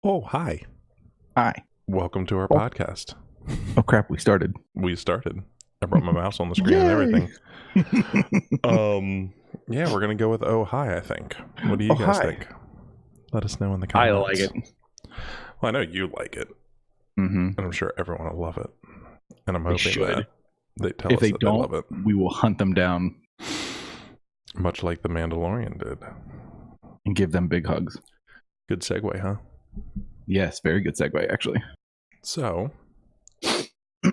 Oh, hi. Hi. Welcome to our Oh. podcast. Oh crap, we started. We started. I brought my mouse on the screen and Yay! everything. Yeah, we're going to go with oh, hi, I think. What do you Oh, guys hi. think? Let us know in the I comments. like it. Well, I know you like it, Mm-hmm. and I'm sure everyone will love it. And I'm They hoping should. that they tell If us they that they love don't, it. we will hunt them down Much like the Mandalorian did. and give them big hugs. Good segue, huh? Yes, very good segue, actually. So,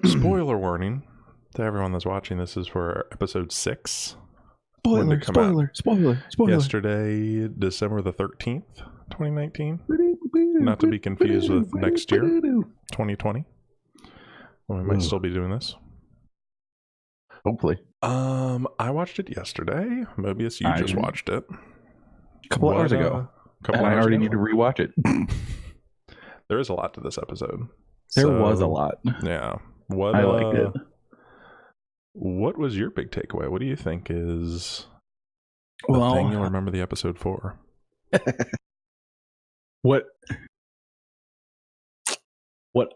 spoiler warning to everyone that's watching. This is for episode 6. When did it come out? Spoiler. Yesterday, December the 13th, 2019. Not to be confused with next year, 2020. Well, we might still be doing this. Hopefully. I watched it yesterday. Mobius, you just watched it. A couple hours ago. And I already need to rewatch it. There is a lot to this episode. There was a lot. Yeah. I liked it. What was your big takeaway? What do you think is the Well, thing you'll remember the episode for? What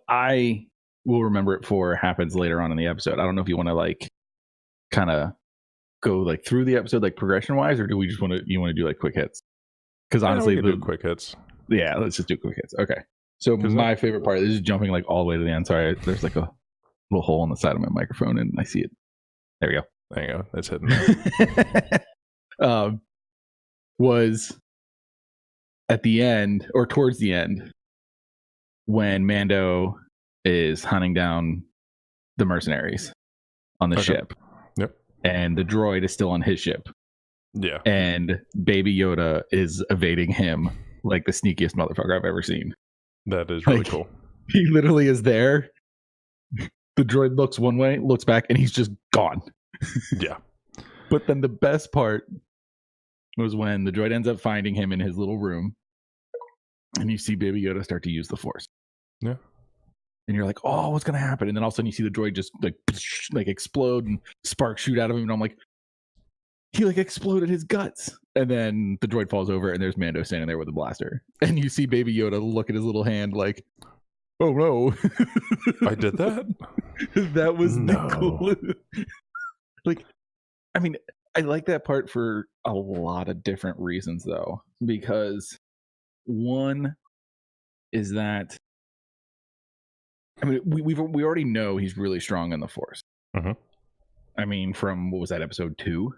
I will remember it for happens later on in the episode. I don't know if you want to kind of go through the episode progression wise, or do we just want to do quick hits? Because honestly, we can do quick hits. Yeah, let's just do quick hits. Okay. So my favorite part, this is jumping all the way to the end. Sorry, there's a little hole on the side of my microphone and I see it. There we go. There you go. That's hidden. Was at the end or towards the end when Mando is hunting down the mercenaries on the ship. Yep. And the droid is still on his ship. Yeah. And Baby Yoda is evading him like the sneakiest motherfucker I've ever seen. That is really cool. He literally is there. The droid looks one way, looks back, and he's just gone. Yeah. But then the best part was when the droid ends up finding him in his little room, and you see Baby Yoda start to use the Force. Yeah. And you're like, oh, what's going to happen? And then all of a sudden you see the droid just explode and sparks shoot out of him. And I'm like, he exploded his guts. And then the droid falls over and there's Mando standing there with a blaster. And you see Baby Yoda look at his little hand like, oh no. I did that? That was the coolest. I mean, I like that part for a lot of different reasons though. Because one is that we already know he's really strong in the Force. Mm-hmm. I mean, from what was that, episode 2?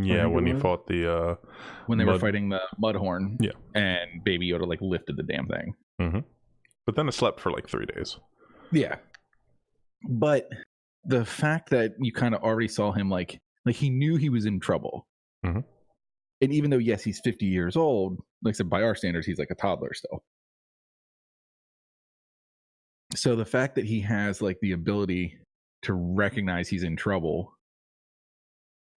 Yeah, when he fought the when they were fighting the Mudhorn. Yeah, and Baby Yoda lifted the damn thing. Mm-hmm. But then it slept for 3 days. Yeah, but the fact that you kind of already saw him he knew he was in trouble. Mm-hmm. And even though yes, he's 50 years old, like I said, by our standards, he's a toddler still. So the fact that he has the ability to recognize he's in trouble,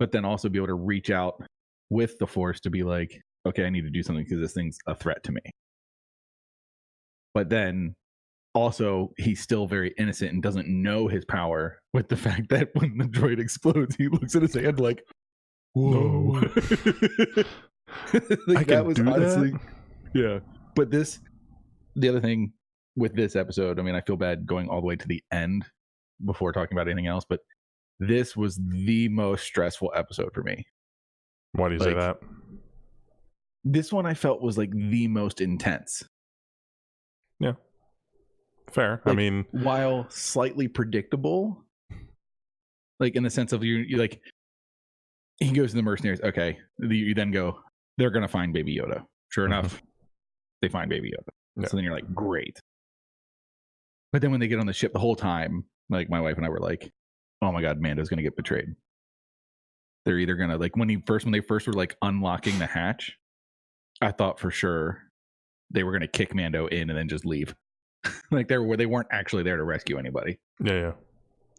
but then also be able to reach out with the Force to be okay, I need to do something because this thing's a threat to me. But then also he's still very innocent and doesn't know his power, with the fact that when the droid explodes, he looks at his hand like, whoa. That was honestly, yeah. But the other thing with this episode, I mean, I feel bad going all the way to the end before talking about anything else, but this was the most stressful episode for me. Why do you say that? This one I felt was the most intense. Yeah. Fair. I mean, while slightly predictable, in the sense of you he goes to the mercenaries. Okay. You then go, they're going to find Baby Yoda. Sure enough, they find Baby Yoda. Yeah. So then you're great. But then when they get on the ship the whole time, my wife and I were oh my God, Mando's going to get betrayed. They're either going to when they first were unlocking the hatch, I thought for sure they were going to kick Mando in and then just leave. They weren't actually there to rescue anybody. Yeah.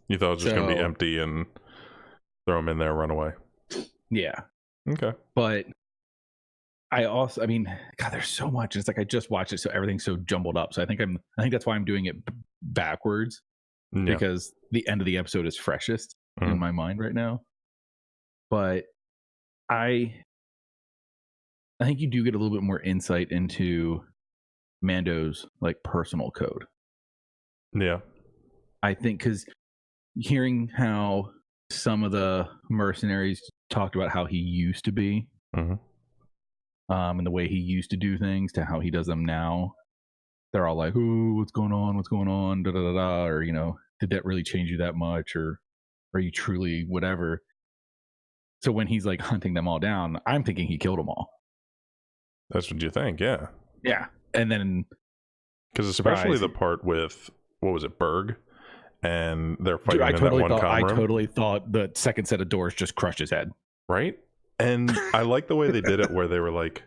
You thought it was just going to be empty and throw them in there, run away. Yeah. Okay. But I mean, God, there's so much. It's I just watched it, so everything's so jumbled up. So I think that's why I'm doing it backwards, because the end of the episode is freshest in my mind right now. But I think you do get a little bit more insight into Mando's like personal code. Yeah. I think because hearing how some of the mercenaries talked about how he used to be, Mm-hmm. And the way he used to do things to how he does them now, they're all like, "Ooh, what's going on? What's going on?" Da da da da. Or did that really change you that much? Or are you truly whatever? So when he's like hunting them all down, I'm thinking he killed them all. That's what you think, yeah. Yeah, and then because especially the part with what was it, Berg, and they're fighting dude, in that one comm I room. totally thought the second set of doors just crushed his head. Right? And I like the way they did it, where they were like,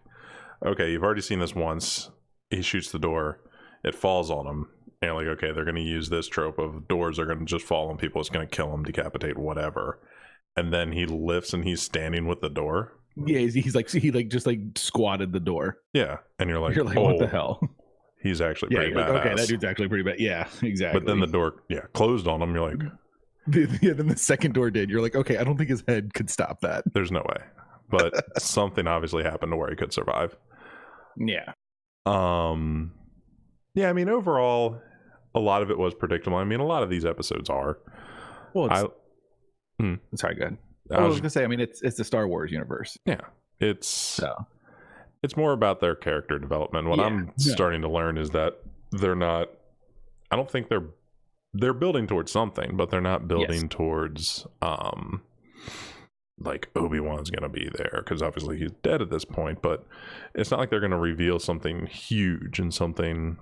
okay, you've already seen this once. He shoots the door, it falls on him, and like, okay, they're going to use this trope of doors are going to just fall on people, it's going to kill him, decapitate, whatever. And then he lifts and he's standing with the door. Yeah, he's like, he like just like squatted the door. Yeah, and you're like, what the hell? He's actually pretty badass. Like, okay, that dude's actually pretty bad. Yeah, exactly. But then the door, closed on him. You're like, then the second door did. You're like, okay, I don't think his head could stop that. There's no way. But something obviously happened to where he could survive. Yeah. Yeah, I mean, overall, a lot of it was predictable. I mean, a lot of these episodes are. Well, sorry, go ahead. I was gonna say, I mean, it's the Star Wars universe. Yeah, it's more about their character development. What I'm starting to learn is that they're not. I don't think they're building towards something, but they're not building towards like Obi-Wan's gonna be there, because obviously he's dead at this point. But it's not like they're gonna reveal something huge and something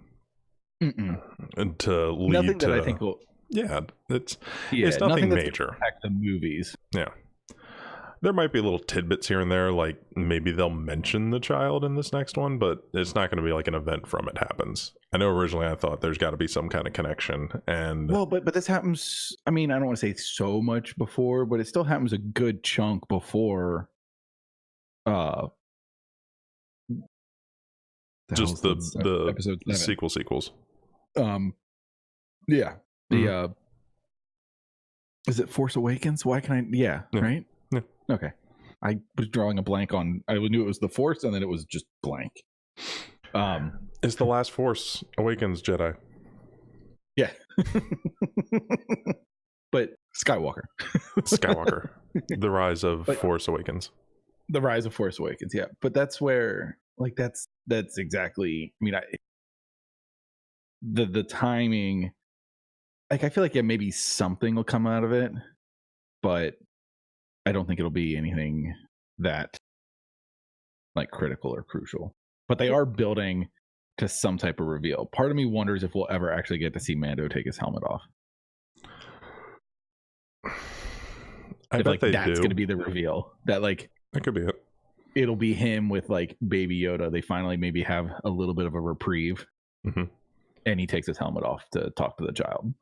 and to lead nothing to. That I think will. Yeah, it's nothing major. Impact the movies. Yeah. There might be little tidbits here and there, like maybe they'll mention the child in this next one, but it's not going to be like an event from it happens. I know originally I thought there's got to be some kind of connection, and but this happens. I mean, I don't want to say so much before, but it still happens a good chunk before. Just the sequels. Yeah. The is it Force Awakens? Why can I? Yeah. Right. Yeah. Okay. I was drawing a blank on. I knew it was the Force, and then it was just blank. It's the last Force Awakens Jedi. Yeah. But Skywalker. The rise of Force Awakens. The rise of Force Awakens. Yeah, but that's where, like, that's exactly. I mean, the timing. Like, I feel like maybe something will come out of it, but I don't think it'll be anything that like critical or crucial. But they are building to some type of reveal. Part of me wonders if we'll ever actually get to see Mando take his helmet off. I bet that's going to be the reveal. That like that could be it. It'll be him with like Baby Yoda. They finally maybe have a little bit of a reprieve, and he takes his helmet off to talk to the child.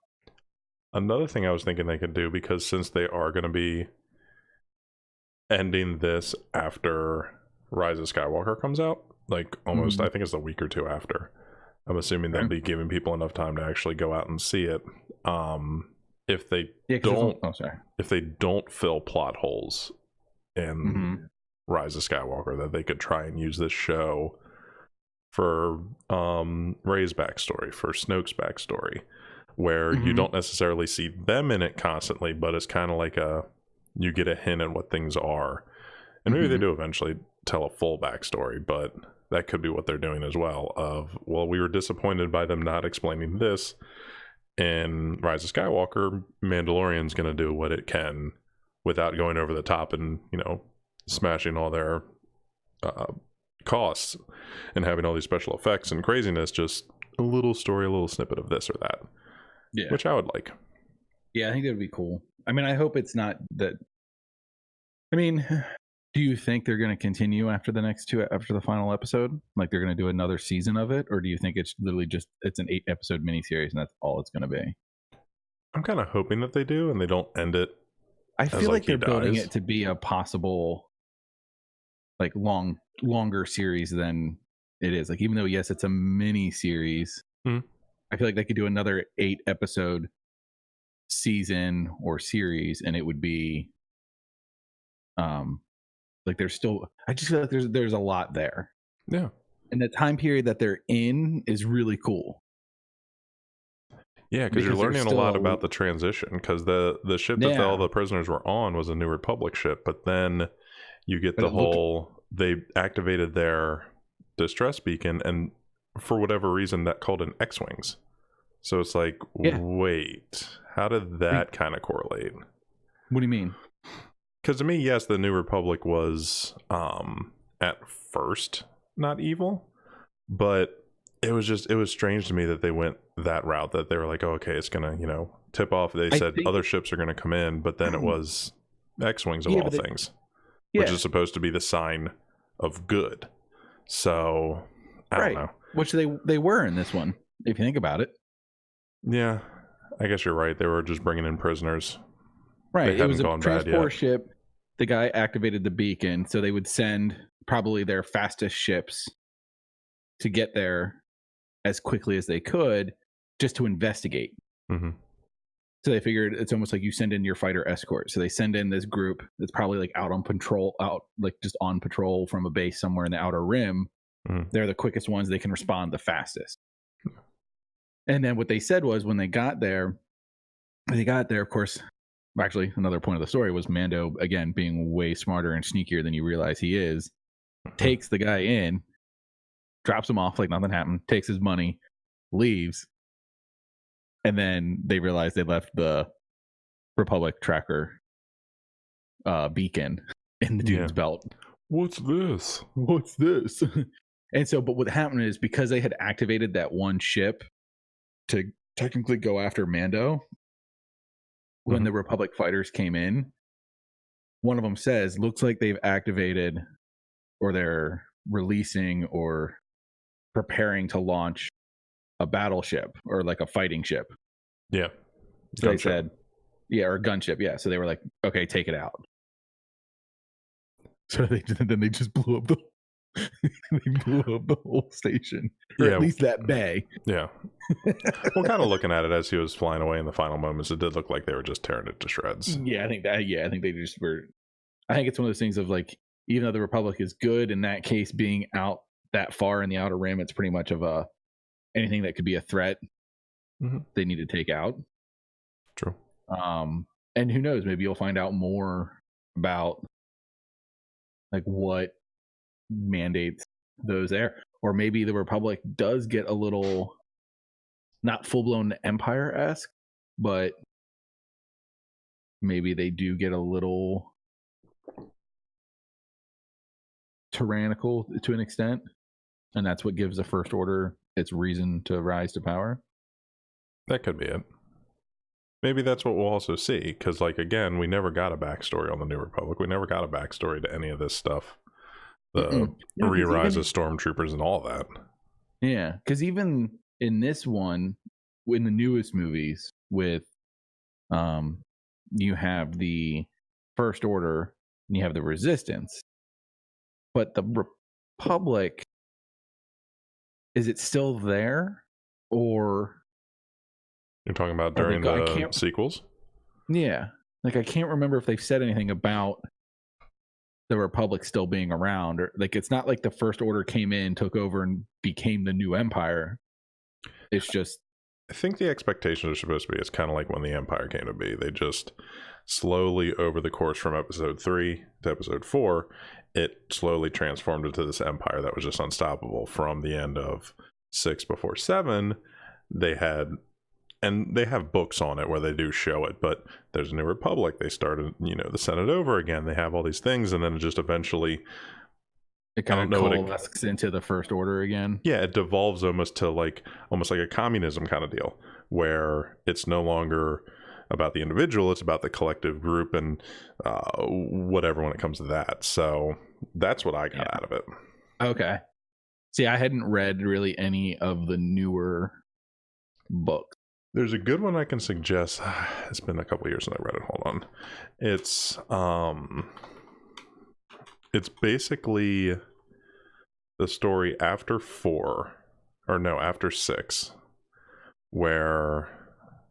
Another thing I was thinking they could do, because since they are going to be ending this after Rise of Skywalker comes out, like almost I think it's a week or two after, I'm assuming they'll be giving people enough time to actually go out and see it. If they don't fill plot holes in Rise of Skywalker, that they could try and use this show for Rey's backstory, for Snoke's backstory, where you don't necessarily see them in it constantly, but it's kind of like you get a hint at what things are. And maybe they do eventually tell a full backstory, but that could be what they're doing as well. We were disappointed by them not explaining this. In Rise of Skywalker, Mandalorian's going to do what it can without going over the top and, smashing all their costs and having all these special effects and craziness. Just a little story, a little snippet of this or that. Yeah. Which I would like. Yeah, I think that would be cool. I mean, I hope it's not that. I mean, do you think they're going to continue after the final episode? Like they're going to do another season of it? Or do you think it's literally it's an 8-episode miniseries and that's all it's going to be? I'm kind of hoping that they do and they don't end it. I feel like they're building it to be a possible like longer series than it is. Like, even though, yes, it's a mini series, I feel like they could do another 8-episode season or series and it would be like there's still, I just feel like there's a lot there. Yeah. And the time period that they're in is really cool. Yeah, because you're Because there's learning a still lot a- about the transition. Because the ship that Yeah. all the prisoners were on was a New Republic ship, but then you get But the it looked- whole they activated their distress beacon, and for whatever reason that called in X-wings. So it's like, Yeah. wait, how did that kind of correlate? What do you mean? Because to me, yes, the New Republic was at first not evil, but it was strange to me that they went that route, that they were like, oh, okay, it's gonna tip off. They said other ships are gonna come in, but then it was X-wings of all things, which is supposed to be the sign of good. So I don't know. Which they were in this one, if you think about it. Yeah, I guess you're right. They were just bringing in prisoners. Right. It was a transport yet. ship. The guy activated the beacon, so they would send probably their fastest ships to get there as quickly as they could, just to investigate. Mm-hmm. So they figured it's almost like you send in your fighter escort. So they send in this group that's probably like out just on patrol from a base somewhere in the outer rim. Mm-hmm. They're the quickest ones. They can respond the fastest. And then what they said was when they got there, of course, actually another point of the story was Mando, again, being way smarter and sneakier than you realize he is, takes the guy in, drops him off like nothing happened, takes his money, leaves. And then they realize they left the Republic tracker beacon in the dude's belt. What's this? And so, but what happened is because they had activated that one ship to technically go after Mando, when the Republic fighters came in, one of them says, looks like they've activated or they're releasing or preparing to launch a battleship or like a fighting ship. Yeah. So they said, yeah, or a gunship. Yeah. So they were like, okay, take it out. So they just blew up the whole station, or at least that bay. Yeah. Well, kind of looking at it as he was flying away in the final moments, it did look like they were just tearing it to shreds. Yeah, I think they just were. I think it's one of those things of like, even though the Republic is good, in that case, being out that far in the outer rim, it's pretty much of anything that could be a threat. They need to take out. True. And who knows? Maybe you'll find out more about like what mandates those there, or maybe the Republic does get a little, not full-blown Empire-esque, but maybe they do get a little tyrannical to an extent, and that's what gives the First Order its reason to rise to power. That could be it. Maybe that's what we'll also see, because like again, we never got a backstory on the New Republic. We never got a backstory to any of this stuff. The re-rise of stormtroopers and all that. Yeah, because even in this one, in the newest movies, with you have the First Order and you have the Resistance, but the Republic, is it still there, or you're talking about during the sequels? Yeah, like I can't remember if they've said anything about the Republic still being around, or like it's not like the First Order came in, took over, and became the new Empire. It's just, I think the expectations are supposed to be it's kind of like when the Empire came to be. They just slowly, over the course from episode 3 to episode 4, it slowly transformed into this empire that was just unstoppable. From the end of 6 before 7, they had, and they have books on it where they do show it, but there's a New Republic. They started, the Senate over again. They have all these things, and then it just eventually, it kind of coalesces into the First Order again. Yeah, it devolves almost like a communism kind of deal, where it's no longer about the individual, it's about the collective group and whatever when it comes to that. So that's what I got out of it. Okay. See, I hadn't read really any of the newer books. There's a good one I can suggest. It's been a couple years since I read it. Hold on. It's basically the story after 6, where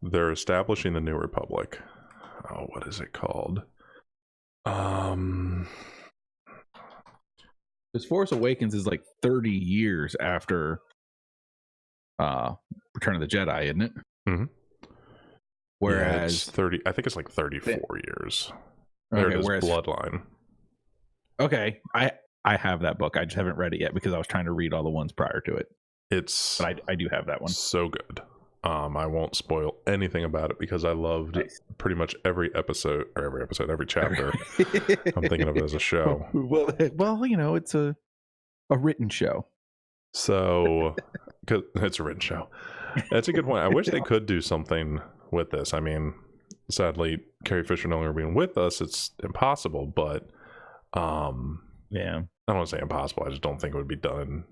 they're establishing the New Republic. Oh, what is it called? Because Force Awakens is like 30 years after Return of the Jedi, isn't it? Mm-hmm. Whereas it's 30. I think it's like 34 years. Okay, There it is. whereas Bloodline. Okay, I have that book. I just haven't read it yet because I was trying to read all the ones prior to it. But I do have that one. So good. I won't spoil anything about it because I loved pretty much every chapter. I'm thinking of it as a show. Well, you know, it's a written show. So, cause it's a written show. That's a good point. I wish they could do something with this. I mean, sadly, Carrie Fisher no longer being with us, it's impossible. But, yeah, I don't want to say impossible. I just don't think it would be done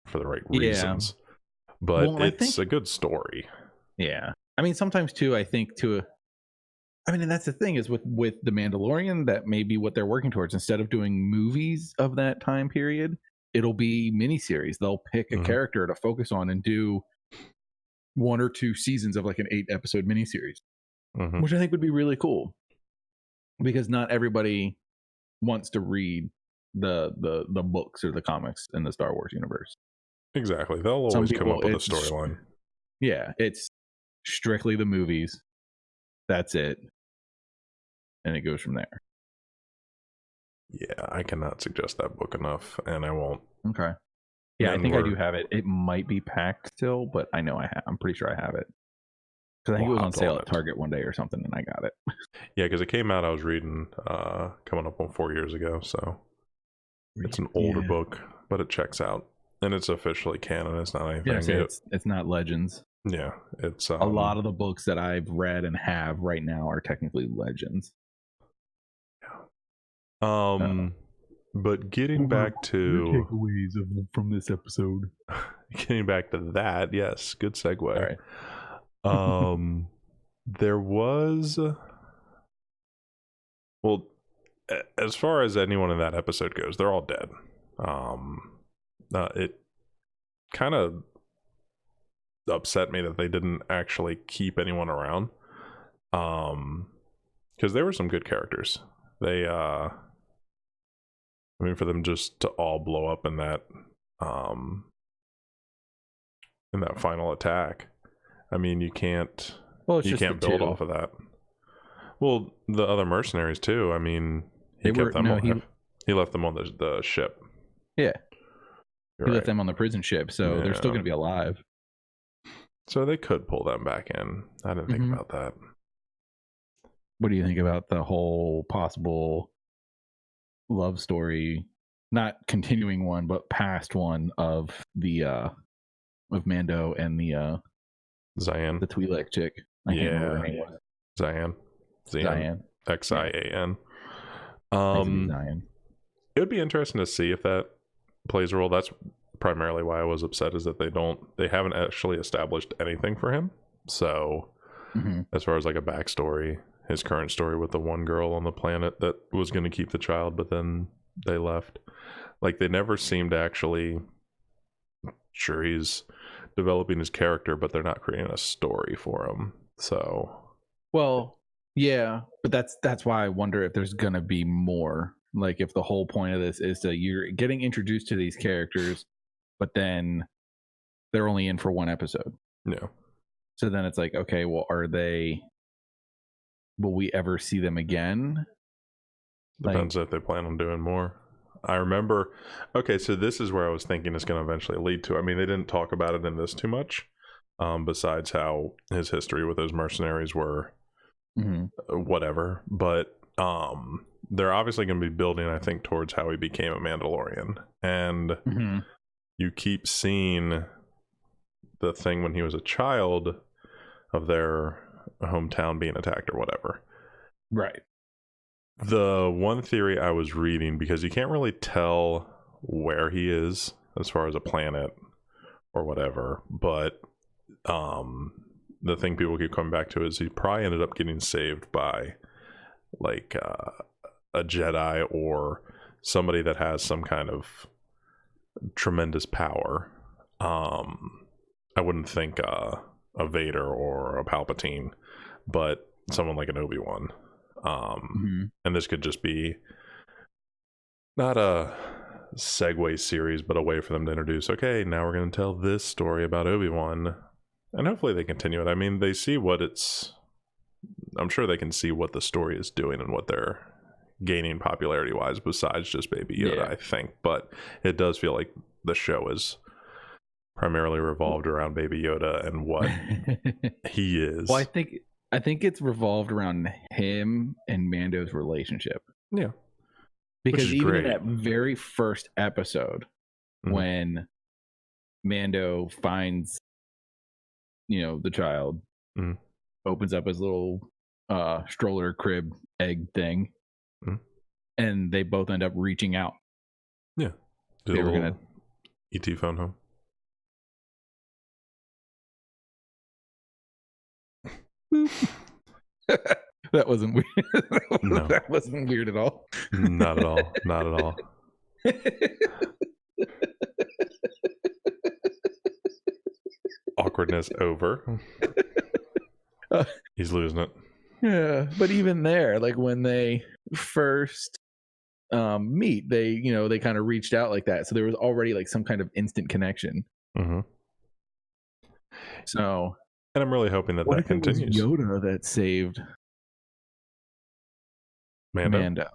for the right reasons. But it's a good story. Yeah, I mean, sometimes too, I think and that's the thing is with the Mandalorian, that may be what they're working towards. Instead of doing movies of that time period, it'll be miniseries. They'll pick a character to focus on and do 1 or 2 seasons of like an 8-episode miniseries, which I think would be really cool. Because not everybody wants to read the books or the comics in the Star Wars universe. Exactly. They'll always come up with a storyline. Yeah, it's strictly the movies. That's it. And it goes from there. Yeah, I cannot suggest that book enough, and I won't. Okay. Yeah, I think I do have it. It might be packed still, but I know I'm pretty sure I have it. Because I think it was on sale at Target one day or something, and I got it. Yeah, because it came out, I was reading, coming up on 4 years ago, so it's an older book, but it checks out. And it's officially canon. It's not anything. Yeah, it's not Legends. Yeah, it's a lot of the books that I've read and have right now are technically Legends. Yeah. But getting back to takeaways from this episode. Getting back to that, yes, good segue. All right. There was, well, as far as anyone in that episode goes, they're all dead. It kind of upset me that they didn't actually keep anyone around, because there were some good characters. They I mean, for them just to all blow up in that final attack, I mean, you can't build off of that. Well, the other mercenaries too, I mean, he left them on the ship. Yeah. He left them on the prison ship, so they're still going to be alive. So they could pull them back in. I didn't think about that. What do you think about the whole possible love story, not continuing one, but past one of the of Mando and the Zian, the Twi'lek chick? I can't remember her name. Zian. Xian. Zian. It would be interesting to see if that plays a role. That's primarily why I was upset, is that they haven't actually established anything for him. So as far as like a backstory, his current story with the one girl on the planet that was going to keep the child, but then they left, like they never seemed to actually, sure, he's developing his character, but they're not creating a story for him. So, well, yeah, but that's why I wonder if there's gonna be more. Like if the whole point of this is that you're getting introduced to these characters, but then they're only in for one episode. Yeah. So then it's like, okay, well, will we ever see them again? Depends if they plan on doing more. I remember, okay, so this is where I was thinking it's going to eventually lead to. I mean, they didn't talk about it in this too much, besides how his history with those mercenaries were whatever. But they're obviously going to be building, I think, towards how he became a Mandalorian. And you keep seeing the thing when he was a child of their hometown being attacked or whatever. Right. The one theory I was reading, because you can't really tell where he is as far as a planet or whatever, but the thing people keep coming back to is he probably ended up getting saved by like a Jedi or somebody that has some kind of tremendous power. I wouldn't think a Vader or a Palpatine, but someone like an Obi-Wan. And this could just be not a segue series, but a way for them to introduce, okay, now we're going to tell this story about Obi-Wan. And hopefully they continue it. I mean, they see what it's... I'm sure they can see what the story is doing and what they're gaining popularity-wise besides just Baby Yoda, I think. But it does feel like the show is primarily revolved around Baby Yoda and what he is. Well, I think it's revolved around him and Mando's relationship. Yeah. Because even great. in that very first episode, when Mando finds, the child, opens up his little stroller crib egg thing, and they both end up reaching out. Yeah. They were going to ET phone home. That wasn't weird. No. That wasn't weird at all. Not at all. Not at all. Awkwardness over. He's losing it. Yeah, but even there, like when they first meet, they kind of reached out like that, so there was already like some kind of instant connection. So, and I'm really hoping that continues. It was Yoda that saved Mando.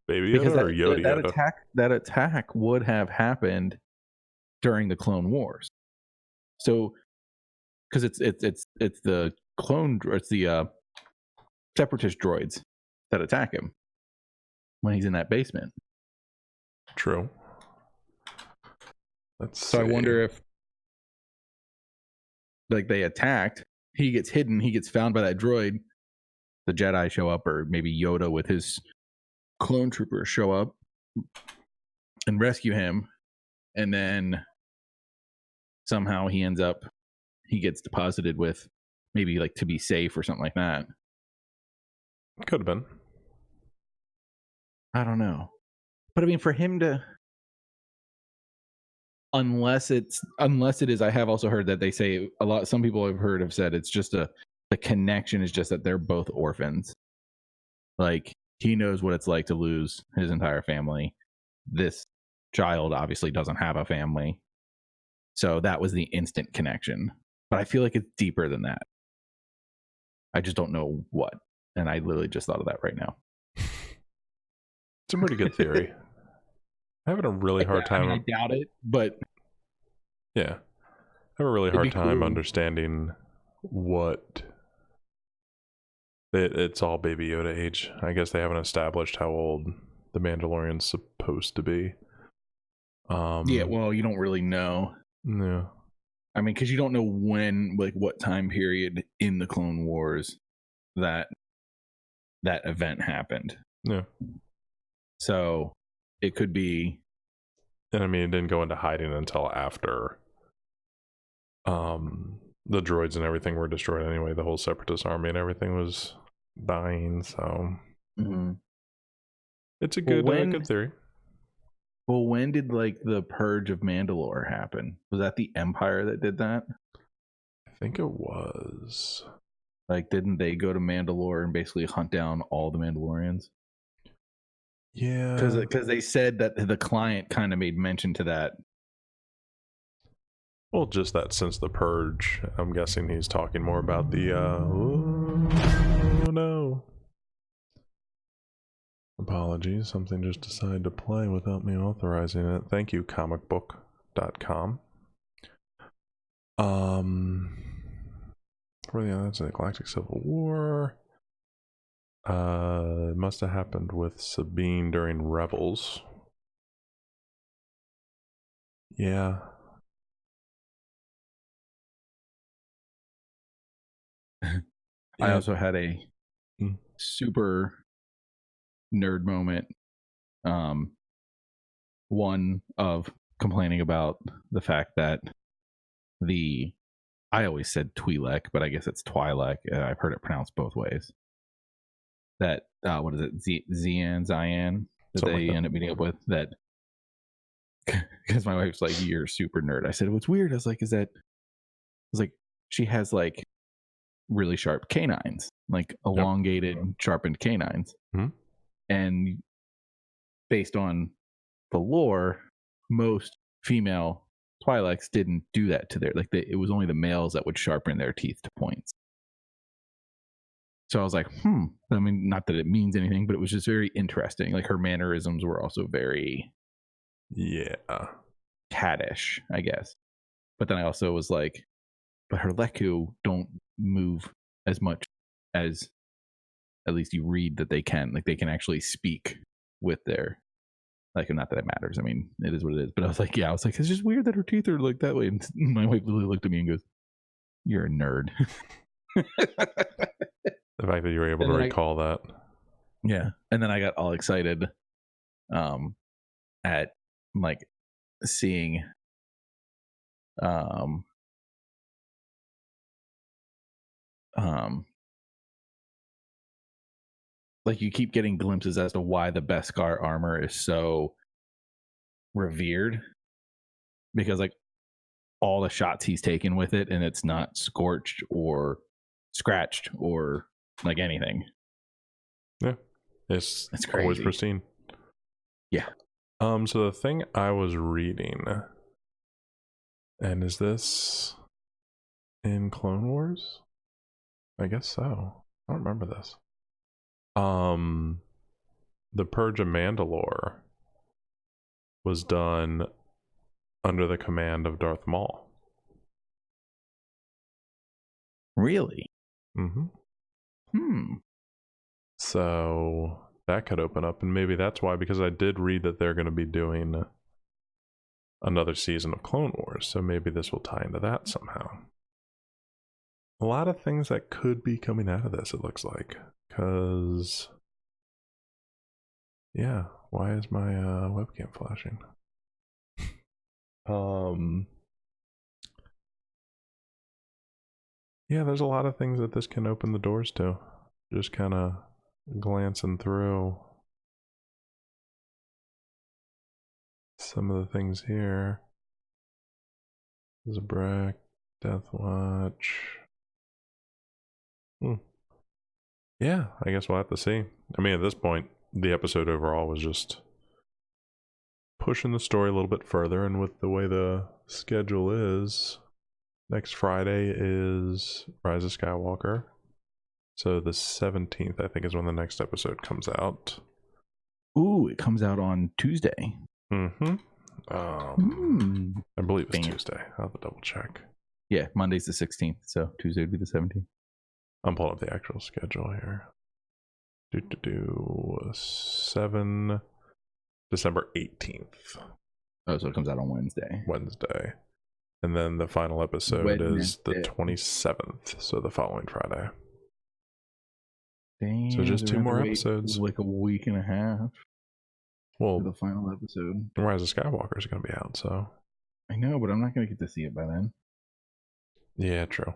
Baby Yoda, or Yoda? That attack would have happened during the Clone Wars. So, because it's the Separatist droids that attack him when he's in that basement. True. I wonder if, like, they attacked, he gets hidden, he gets found by that droid, the Jedi show up, or maybe Yoda with his clone troopers show up and rescue him, and then somehow he gets deposited with maybe like to be safe or something like that. Could have been. I don't know. But I mean, for him to, unless it is, I have also heard that they say some people have said it's just the connection is just that they're both orphans. Like, he knows what it's like to lose his entire family. This child obviously doesn't have a family. So that was the instant connection. But I feel like it's deeper than that. I just don't know what. And I literally just thought of that right now. It's a pretty good theory. I'm having a really hard time. I doubt it, but yeah, I have a really hard time understanding what it's all Baby Yoda age. I guess they haven't established how old the Mandalorian's supposed to be. Yeah, well, you don't really know. No. I mean, because you don't know when, like, what time period in the Clone Wars that event happened. Yeah. So it could be. And I mean, it didn't go into hiding until after the droids and everything were destroyed anyway. The whole Separatist army and everything was dying. So it's a good, good theory. Well, when did like the purge of Mandalore happen? Was that the Empire that did that? I think it was. Like, didn't they go to Mandalore and basically hunt down all the Mandalorians? Yeah, because they said that the client kind of made mention to that. Well, just that since the purge, I'm guessing he's talking more about the oh no. Apologies, something just decided to play without me authorizing it. Thank you, comicbook.com. That's the Galactic Civil War. It must have happened with Sabine during Rebels. Yeah. I also had a super nerd moment. One of complaining about the fact that I always said Twi'lek, but I guess it's Twi'lek. I've heard it pronounced both ways. That what is it, Zian that something they end up meeting up with, that because my wife's like, you're super nerd. I said, what's weird, I was like, she has like really sharp canines, like elongated, sharpened canines, and based on the lore, most female Twi'leks didn't do that to their it was only the males that would sharpen their teeth to points. So I was like, I mean, not that it means anything, but it was just very interesting. Like her mannerisms were also very caddish, I guess. But then I also was like, but her Leku don't move as much as at least you read that they can. Like they can actually speak with their, like, not that it matters. I mean, it is what it is. But I was like, it's just weird that her teeth are like that way. And my wife literally looked at me and goes, "You're a nerd." The fact that you were able to recall that. Yeah. And then I got all excited at like seeing like you keep getting glimpses as to why the Beskar armor is so revered, because like all the shots he's taken with it and it's not scorched or scratched or like anything. Yeah, it's crazy. Always pristine. Yeah. So the thing I was reading, and is this in Clone Wars? I guess so. I don't remember this. The Purge of Mandalore was done under the command of Darth Maul. Really? Mm-hmm. So that could open up, and maybe that's why, because I did read that they're going to be doing another season of Clone Wars, so maybe this will tie into that somehow. A lot of things that could be coming out of this, it looks like, because yeah, why is my webcam flashing? Yeah, there's a lot of things that this can open the doors to. Just kind of glancing through some of the things here. Zabrak, Death Watch. Yeah, I guess we'll have to see. I mean, at this point, the episode overall was just pushing the story a little bit further, and with the way the schedule is, next Friday is Rise of Skywalker. So the 17th, I think, is when the next episode comes out. Ooh, it comes out on Tuesday. I believe it's Tuesday. I'll have to double check. Yeah, Monday's the 16th, so Tuesday would be the 17th. I'm pulling up the actual schedule here. December 18th. Oh, so it comes out on Wednesday. And then the final episode is the 27th, so the following Friday. Damn, so just 2 more episodes. Like a week and a half. Well, the final episode. Rise of Skywalker is going to be out, so. I know, but I'm not going to get to see it by then. Yeah, true.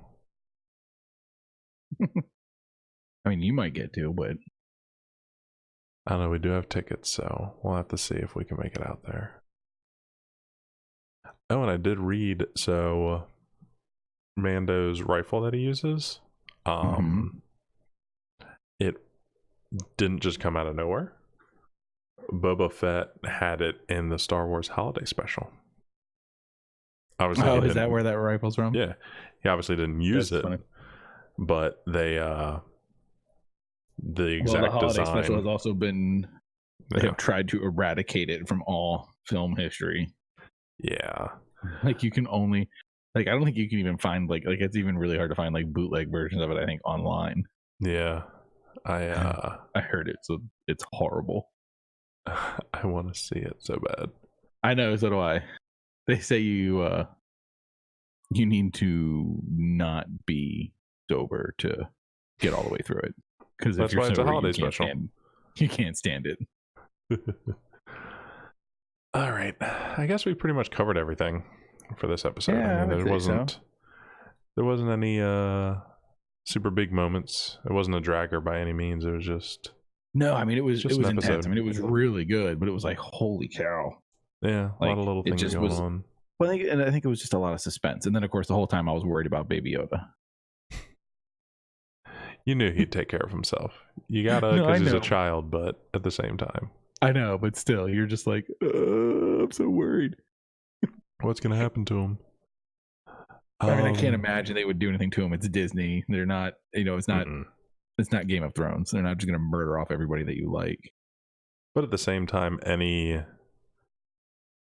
I mean, you might get to, but I don't know. We do have tickets, so we'll have to see if we can make it out there. Oh, and I did read, so Mando's rifle that he uses, it didn't just come out of nowhere. Boba Fett had it in the Star Wars Holiday Special. Obviously, is that where that rifle's from? Yeah, he obviously didn't use it, funny. But they the exact the Holiday design Special has also been. They have tried to eradicate it from all film history. Yeah, like you can only, like I don't think you can even find like it's even really hard to find like bootleg versions of it. I think online. Yeah, I heard it, so it's horrible. I want to see it so bad. I know, so do I. They say you need to not be sober to get all the way through it, because if you're sober, it's a holiday special. You can't stand it. All right, I guess we pretty much covered everything for this episode. Yeah, I mean, there wasn't any super big moments. It wasn't a dragger by any means. It was just I mean, it was intense. I mean, it was really good, but it was like, holy cow. Yeah, a lot of little things going on. Well, I think it was just a lot of suspense, and then of course the whole time I was worried about Baby Yoda. You knew he'd take care of himself. You gotta, because he's a child, but at the same time, I know, but still, you're just like, I'm so worried. What's gonna happen to him? I mean, I can't imagine they would do anything to him. It's Disney. They're not, it's not. Mm-mm. It's not Game of Thrones. They're not just going to murder off everybody that you like. But at the same time, any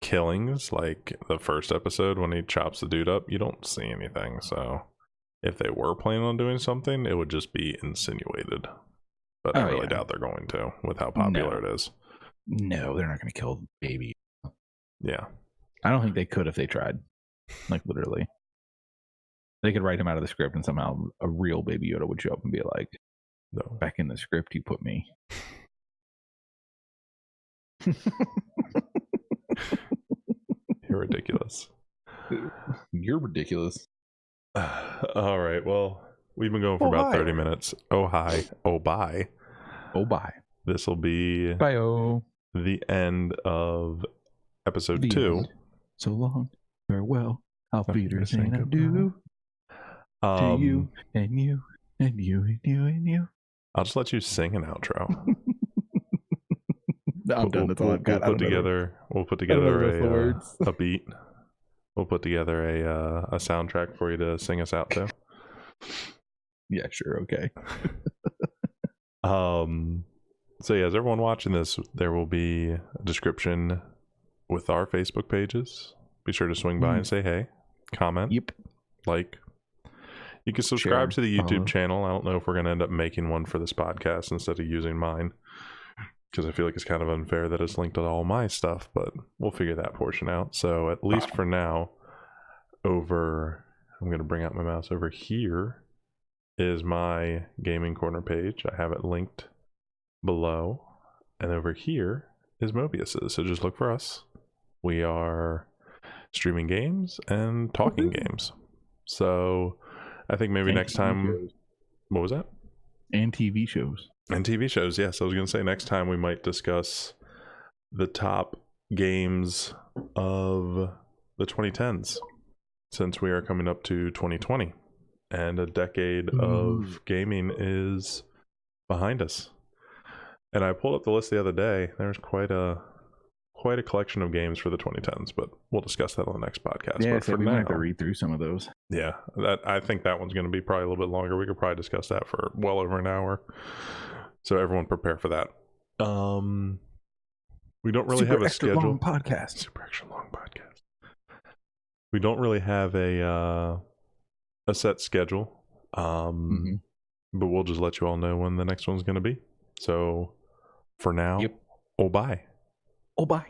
killings, like the first episode when he chops the dude up, you don't see anything. So if they were planning on doing something, it would just be insinuated. But I really doubt they're going to, with how popular it is. No, they're not going to kill Baby. Yeah. I don't think they could if they tried. Like, literally. They could write him out of the script and somehow a real Baby Yoda would show up and be like, no, back in the script you put me. You're ridiculous. You're ridiculous. All right. Well, we've been going for about 30 minutes. Oh, hi. Oh, bye. Oh, bye. This will be Bye-oh. The end of episode 2. End. So long. Farewell. I'll be there saying I do. To you and you and you and you and you. I'll just let you sing an outro. I'm done. That's all I've got. We'll put together a beat. We'll put together a soundtrack for you to sing us out to. Yeah, sure. Okay. So yeah, as everyone watching this, there will be a description with our Facebook pages. Be sure to swing by and say hey, comment, like. You can subscribe to the YouTube channel. I don't know if we're going to end up making one for this podcast instead of using mine, because I feel like it's kind of unfair that it's linked to all my stuff, but we'll figure that portion out. So at least for now, I'm going to bring out my mouse. Over here is my Gaming Corner page. I have it linked below. And over here is Mobius's. So just look for us. We are streaming games and talking games. So I think maybe next time... What was that? And TV shows. And TV shows, yes. I was going to say next time we might discuss the top games of the 2010s, since we are coming up to 2020 and a decade of gaming is behind us. And I pulled up the list the other day. There's quite a collection of games for the 2010s, but we'll discuss that on the next podcast. Yeah, but so for we now, might have to read through some of those. Yeah, I think that one's going to be probably a little bit longer. We could probably discuss that for well over an hour. So everyone prepare for that. We don't really have a schedule. Long podcast. Super extra long podcast. We don't really have a set schedule. But we'll just let you all know when the next one's going to be. So for now, oh bye. Oh bye.